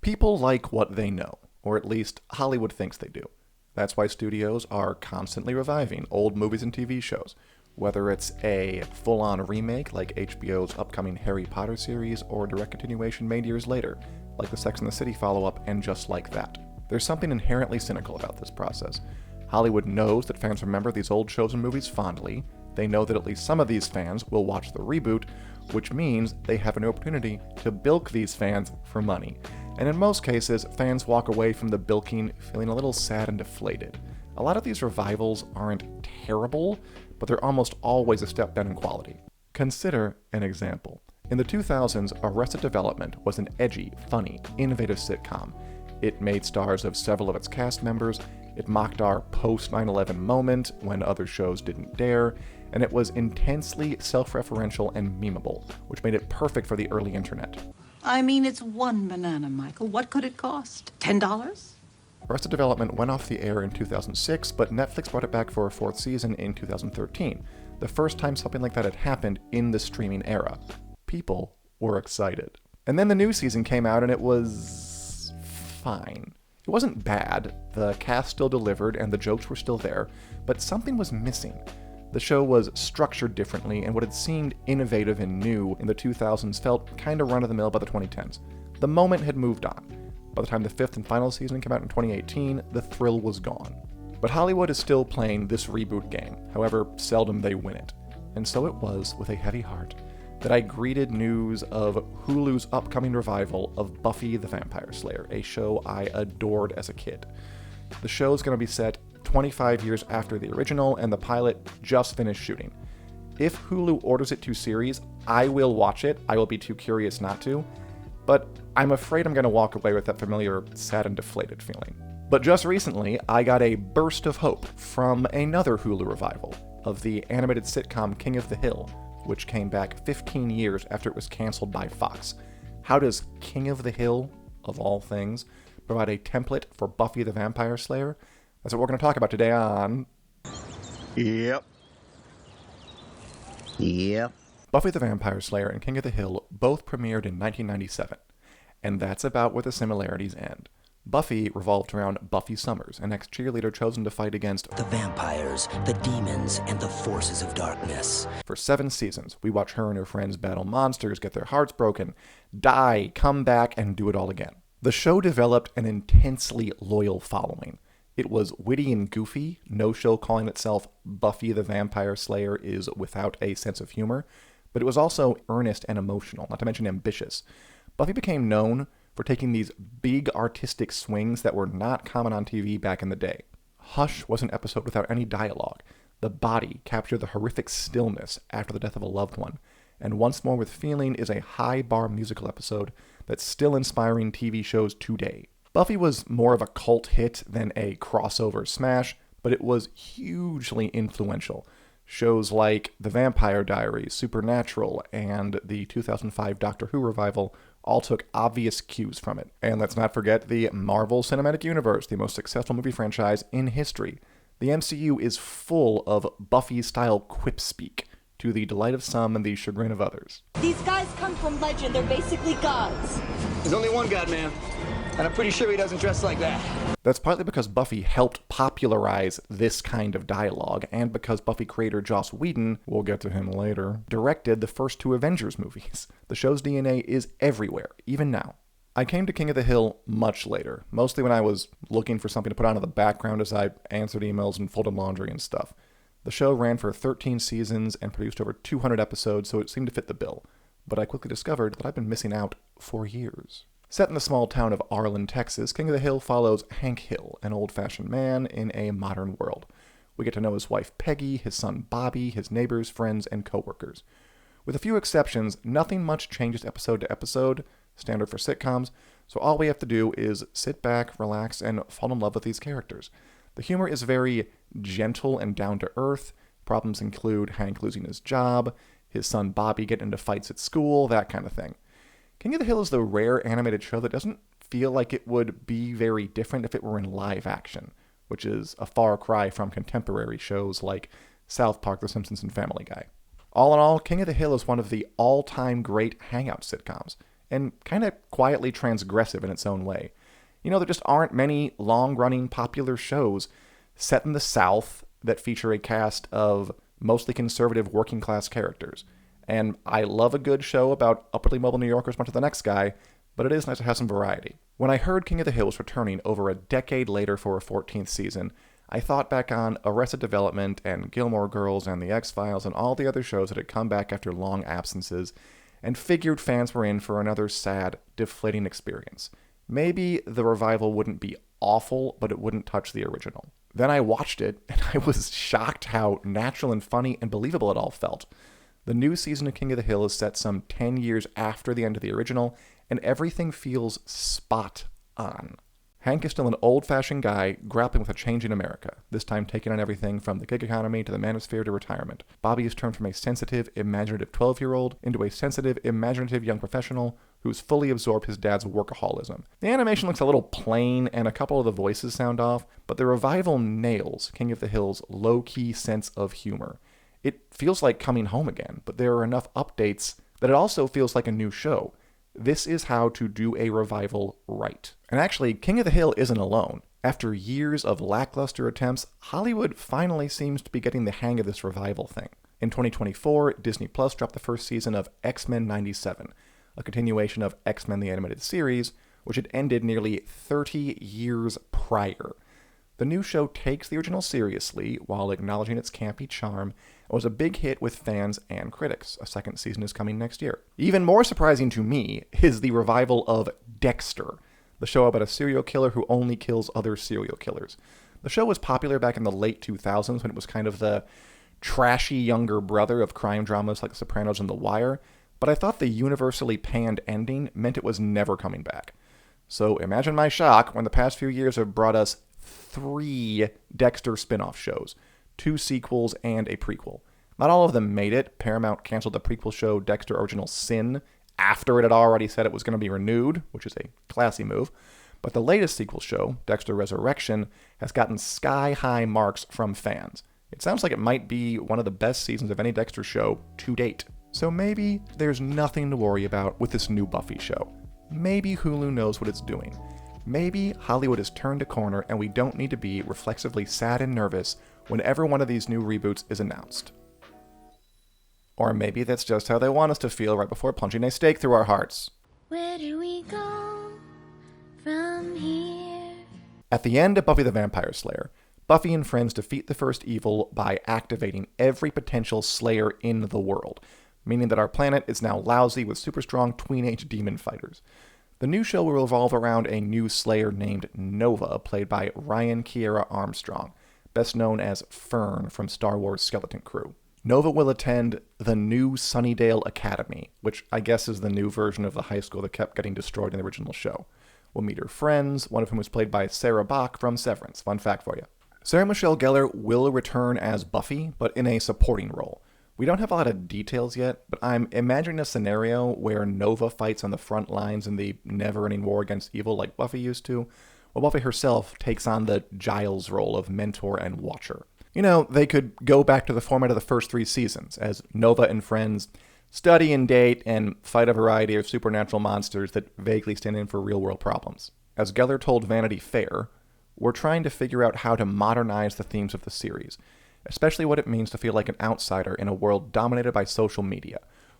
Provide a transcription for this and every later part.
People like what they know, or at least Hollywood thinks they do. That's why studios are constantly reviving old movies and TV shows, whether it's a full-on remake like HBO's upcoming Harry Potter series or a direct continuation made years later, like the Sex and the City follow-up and Just Like That. There's something inherently cynical about this process. Hollywood knows that fans remember these old shows and movies fondly. They know that at least some of these fans will watch the reboot, which means they have an opportunity to bilk these fans for money. And in most cases, fans walk away from the bilking feeling a little sad and deflated. A lot of these revivals aren't terrible, but they're almost always a step down in quality. Consider an example. In the 2000s, Arrested Development was an edgy, funny, innovative sitcom. It made stars of several of its cast members, it mocked our post-9/11 moment when other shows didn't dare, and it was intensely self-referential and memeable, which made it perfect for the early internet. I mean, it's one banana, Michael. What could it cost? $10? Arrested Development went off the air in 2006, but Netflix brought it back for a fourth season in 2013, the first time something like that had happened in the streaming era. People were excited. And then the new season came out and it was fine. It wasn't bad, the cast still delivered and the jokes were still there, but something was missing. The show was structured differently, and what had seemed innovative and new in the 2000s felt kind of run-of-the-mill by the 2010s. The moment had moved on. By the time the fifth and final season came out in 2018, the thrill was gone. But Hollywood is still playing this reboot game, however seldom they win it. And so it was with a heavy heart that I greeted news of Hulu's upcoming revival of Buffy the Vampire Slayer, a show I adored as a kid. The show is going to be set 25 years after the original, and the pilot just finished shooting. If Hulu orders it to series, I will watch it. I will be too curious not to, but I'm afraid I'm going to walk away with that familiar sad and deflated feeling. But just recently, I got a burst of hope from another Hulu revival of the animated sitcom King of the Hill, which came back 15 years after it was canceled by Fox. How does King of the Hill, of all things, provide a template for Buffy the Vampire Slayer? That's what we're going to talk about today on... Yep. Buffy the Vampire Slayer and King of the Hill both premiered in 1997, and that's about where the similarities end. Buffy revolved around Buffy Summers, an ex-cheerleader chosen to fight against the vampires, the demons, and the forces of darkness. For 7 seasons, we watch her and her friends battle monsters, get their hearts broken, die, come back, and do it all again. The show developed an intensely loyal following. It was witty and goofy. No show calling itself Buffy the Vampire Slayer is without a sense of humor, but it was also earnest and emotional, not to mention ambitious. Buffy became known for taking these big artistic swings that were not common on TV back in the day. Hush was an episode without any dialogue. The Body captured the horrific stillness after the death of a loved one. And Once More with Feeling is a high-bar musical episode that's still inspiring TV shows today. Buffy was more of a cult hit than a crossover smash, but it was hugely influential. Shows like The Vampire Diaries, Supernatural, and the 2005 Doctor Who revival all took obvious cues from it. And let's not forget the Marvel Cinematic Universe, the most successful movie franchise in history. The MCU is full of Buffy-style quip speak, to the delight of some and the chagrin of others. These guys come from legend. They're basically gods. There's only one God, man. And I'm pretty sure he doesn't dress like that. That's partly because Buffy helped popularize this kind of dialogue, and because Buffy creator Joss Whedon, we'll get to him later, directed the first 2 Avengers movies. The show's DNA is everywhere, even now. I came to King of the Hill much later, mostly when I was looking for something to put on in the background as I answered emails and folded laundry and stuff. The show ran for 13 seasons and produced over 200 episodes, so it seemed to fit the bill. But I quickly discovered that I'd been missing out for years. Set in the small town of Arlen, Texas, King of the Hill follows Hank Hill, an old-fashioned man in a modern world. We get to know his wife Peggy, his son Bobby, his neighbors, friends, and coworkers. With a few exceptions, nothing much changes episode to episode, standard for sitcoms, so all we have to do is sit back, relax, and fall in love with these characters. The humor is very gentle and down-to-earth. Problems include Hank losing his job, his son Bobby getting into fights at school, that kind of thing. King of the Hill is the rare animated show that doesn't feel like it would be very different if it were in live action, which is a far cry from contemporary shows like South Park, The Simpsons, and Family Guy. All in all, King of the Hill is one of the all-time great hangout sitcoms. and kind of quietly transgressive in its own way. There just aren't many long-running popular shows set in the South that feature a cast of mostly conservative working-class characters. And I love a good show about upwardly mobile New Yorkers much of the next guy, but it is nice to have some variety. When I heard King of the Hill was returning over a decade later for a 14th season, I thought back on Arrested Development and Gilmore Girls and The X-Files and all the other shows that had come back after long absences, and figured fans were in for another sad, deflating experience. Maybe the revival wouldn't be awful, but it wouldn't touch the original. Then I watched it, and I was shocked how natural and funny and believable it all felt. The new season of King of the Hill is set some 10 years after the end of the original, and everything feels spot on. Hank is still an old-fashioned guy grappling with a changing America, this time taking on everything from the gig economy to the manosphere to retirement. Bobby is turned from a sensitive, imaginative 12-year-old into a sensitive, imaginative young professional who's fully absorbed his dad's workaholism. The animation looks a little plain, and a couple of the voices sound off, but the revival nails King of the Hill's low-key sense of humor. It feels like coming home again, but there are enough updates that it also feels like a new show. This is how to do a revival right. And actually, King of the Hill isn't alone. After years of lackluster attempts, Hollywood finally seems to be getting the hang of this revival thing. In 2024, Disney Plus dropped the first season of X-Men 97, a continuation of X-Men the Animated Series, which had ended nearly 30 years prior. The new show takes the original seriously while acknowledging its campy charm and was a big hit with fans and critics. A second season is coming next year. Even more surprising to me is the revival of Dexter, the show about a serial killer who only kills other serial killers. The show was popular back in the late 2000s when it was kind of the trashy younger brother of crime dramas like The Sopranos and The Wire, but I thought the universally panned ending meant it was never coming back. So imagine my shock when the past few years have brought us 3 Dexter spin-off shows, 2 sequels and a prequel. Not all of them made it. Paramount canceled the prequel show Dexter Original Sin after it had already said it was going to be renewed, which is a classy move. But the latest sequel show, Dexter Resurrection, has gotten sky-high marks from fans. It sounds like it might be one of the best seasons of any Dexter show to date. So maybe there's nothing to worry about with this new Buffy show. Maybe Hulu knows what it's doing. Maybe Hollywood has turned a corner and we don't need to be reflexively sad and nervous whenever one of these new reboots is announced. Or maybe that's just how they want us to feel right before plunging a stake through our hearts. Where do we go from here? At the end of Buffy the Vampire Slayer, Buffy and friends defeat the first evil by activating every potential Slayer in the world, meaning that our planet is now lousy with super strong tween-age demon fighters. The new show will revolve around a new Slayer named Nova, played by Ryan Kiera Armstrong, best known as Fern from Star Wars Skeleton Crew. Nova will attend the new Sunnydale Academy, which I guess is the new version of the high school that kept getting destroyed in the original show. We'll meet her friends, one of whom was played by Sarah Bach from Severance. Fun fact for you. Sarah Michelle Gellar will return as Buffy, but in a supporting role. We don't have a lot of details yet, but I'm imagining a scenario where Nova fights on the front lines in the never-ending war against evil like Buffy used to, while Buffy herself takes on the Giles role of mentor and watcher. They could go back to the format of the first 3 seasons, as Nova and friends study and date and fight a variety of supernatural monsters that vaguely stand in for real-world problems. As Gellar told Vanity Fair, we're trying to figure out how to modernize the themes of the series, especially what it means to feel like an outsider in a world dominated by social media.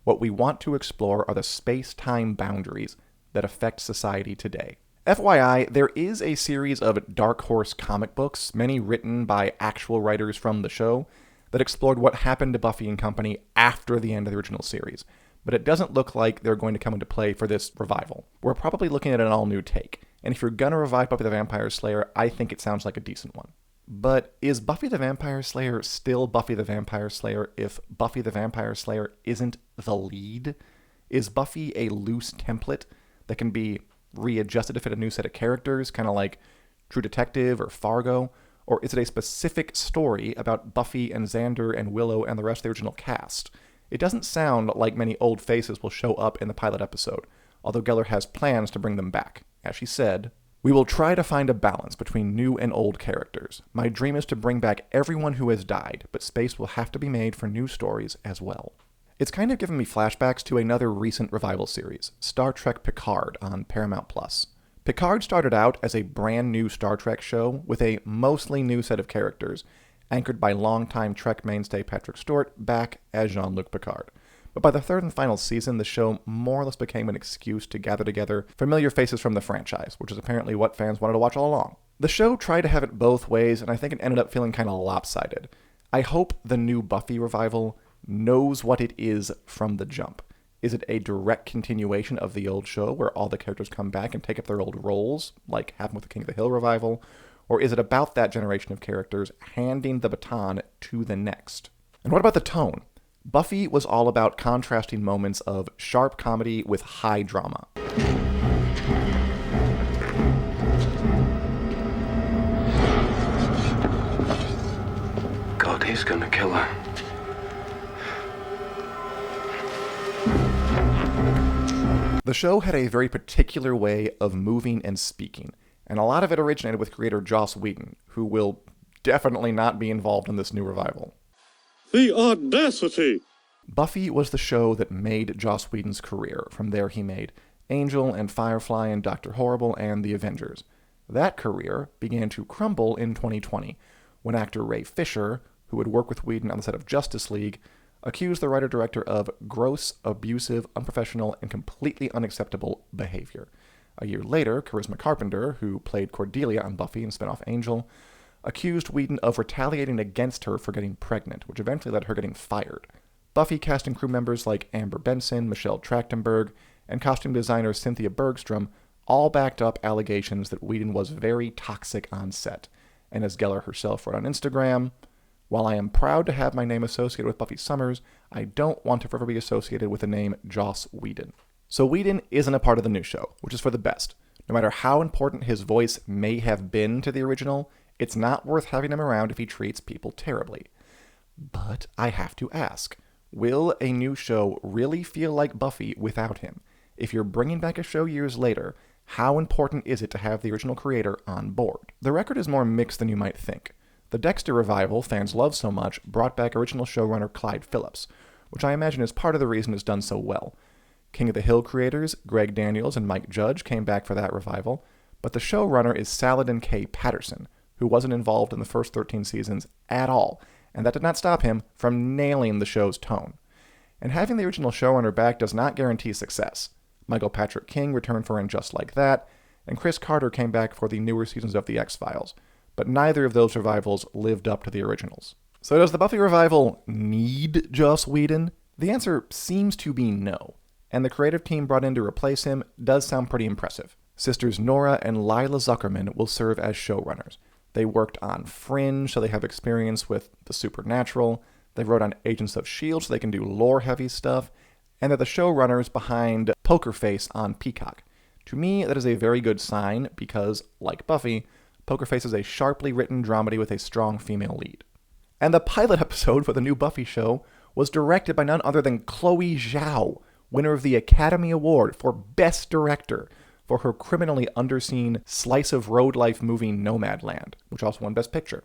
What we want to explore are the space-time boundaries that affect society today. FYI, there is a series of Dark Horse comic books, many written by actual writers from the show, that explored what happened to Buffy and company after the end of the original series. But it doesn't look like they're going to come into play for this revival. We're probably looking at an all-new take. And if you're gonna revive Buffy the Vampire Slayer, I think it sounds like a decent one. But is Buffy the Vampire Slayer still Buffy the Vampire Slayer if Buffy the Vampire Slayer isn't the lead? Is Buffy a loose template that can be readjusted to fit a new set of characters, kind of like True Detective or Fargo? Or is it a specific story about Buffy and Xander and Willow and the rest of the original cast? It doesn't sound like many old faces will show up in the pilot episode, although Gellar has plans to bring them back. As she said, "We will try to find a balance between new and old characters. My dream is to bring back everyone who has died, but space will have to be made for new stories as well." It's kind of given me flashbacks to another recent revival series, Star Trek Picard on Paramount+. Picard started out as a brand new Star Trek show with a mostly new set of characters, anchored by longtime Trek mainstay Patrick Stewart back as Jean-Luc Picard. But by the third and final season, the show more or less became an excuse to gather together familiar faces from the franchise, which is apparently what fans wanted to watch all along. The show tried to have it both ways, and I think it ended up feeling kind of lopsided. I hope the new Buffy revival knows what it is from the jump. Is it a direct continuation of the old show where all the characters come back and take up their old roles, like happened with the King of the Hill revival? Or is it about that generation of characters handing the baton to the next? And what about the tone? Buffy was all about contrasting moments of sharp comedy with high drama. God, he's gonna kill her. The show had a very particular way of moving and speaking, and a lot of it originated with creator Joss Whedon, who will definitely not be involved in this new revival. The audacity! Buffy was the show that made Joss Whedon's career. From there he made Angel and Firefly and Dr. Horrible and The Avengers. That career began to crumble in 2020, when actor Ray Fisher, who had worked with Whedon on the set of Justice League, accused the writer-director of gross, abusive, unprofessional, and completely unacceptable behavior. A year later, Charisma Carpenter, who played Cordelia on Buffy and spin-off Angel, accused Whedon of retaliating against her for getting pregnant, which eventually led her getting fired. Buffy cast and crew members like Amber Benson, Michelle Trachtenberg, and costume designer Cynthia Bergstrom all backed up allegations that Whedon was very toxic on set. And as Geller herself wrote on Instagram, "While I am proud to have my name associated with Buffy Summers, I don't want to forever be associated with the name Joss Whedon." So Whedon isn't a part of the new show, which is for the best. No matter how important his voice may have been to the original, it's not worth having him around if he treats people terribly. But I have to ask, will a new show really feel like Buffy without him? If you're bringing back a show years later, how important is it to have the original creator on board? The record is more mixed than you might think. The Dexter revival fans love so much brought back original showrunner Clyde Phillips, which I imagine is part of the reason it's done so well. King of the Hill creators Greg Daniels and Mike Judge came back for that revival, but the showrunner is Saladin K. Patterson, who wasn't involved in the first 13 seasons at all, and that did not stop him from nailing the show's tone. And having the original showrunner back does not guarantee success. Michael Patrick King returned for And Just Like That, and Chris Carter came back for the newer seasons of The X-Files, but neither of those revivals lived up to the originals. So does the Buffy revival need Joss Whedon? The answer seems to be no, and the creative team brought in to replace him does sound pretty impressive. Sisters Nora and Lila Zuckerman will serve as showrunners. They worked on Fringe, so they have experience with the supernatural. They wrote on Agents of S.H.I.E.L.D., so they can do lore-heavy stuff. And they're the showrunners behind Poker Face on Peacock. To me, that is a very good sign because, like Buffy, Poker Face is a sharply written dramedy with a strong female lead. And the pilot episode for the new Buffy show was directed by none other than Chloe Zhao, winner of the Academy Award for Best Director for her criminally underseen slice-of-road life movie Nomadland, which also won Best Picture.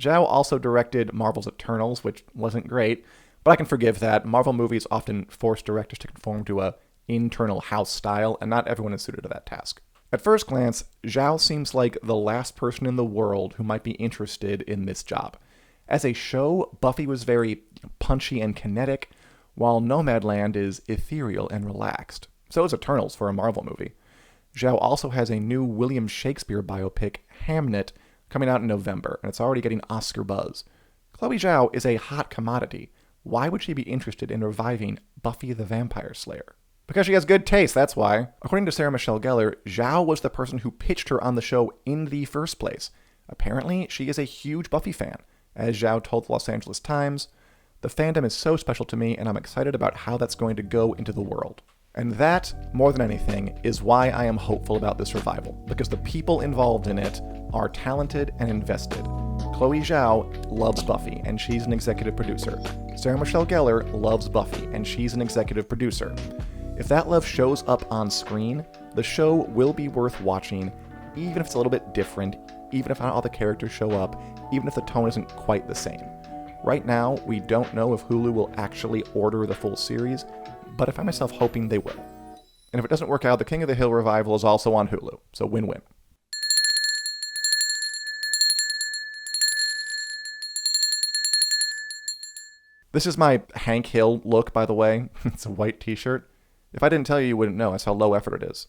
Zhao also directed Marvel's Eternals, which wasn't great, but I can forgive that. Marvel movies often force directors to conform to a internal house style, and not everyone is suited to that task. At first glance, Zhao seems like the last person in the world who might be interested in this job. As a show, Buffy was very punchy and kinetic, while Nomadland is ethereal and relaxed. So is Eternals for a Marvel movie. Zhao also has a new William Shakespeare biopic, Hamnet, coming out in November, and it's already getting Oscar buzz. Chloe Zhao is a hot commodity. Why would she be interested in reviving Buffy the Vampire Slayer? Because she has good taste, that's why. According to Sarah Michelle Gellar, Zhao was the person who pitched her on the show in the first place. Apparently, she is a huge Buffy fan. As Zhao told the Los Angeles Times, "The fandom is so special to me, and I'm excited about how that's going to go into the world." And that, more than anything, is why I am hopeful about this revival, because the people involved in it are talented and invested. Chloe Zhao loves Buffy, and she's an executive producer. Sarah Michelle Gellar loves Buffy, and she's an executive producer. If that love shows up on screen, the show will be worth watching, even if it's a little bit different, even if not all the characters show up, even if the tone isn't quite the same. Right now, we don't know if Hulu will actually order the full series, but I find myself hoping they will. And if it doesn't work out, the King of the Hill revival is also on Hulu, so win-win. This is my Hank Hill look, by the way. It's a white t-shirt. If I didn't tell you, you wouldn't know. That's how low effort it is.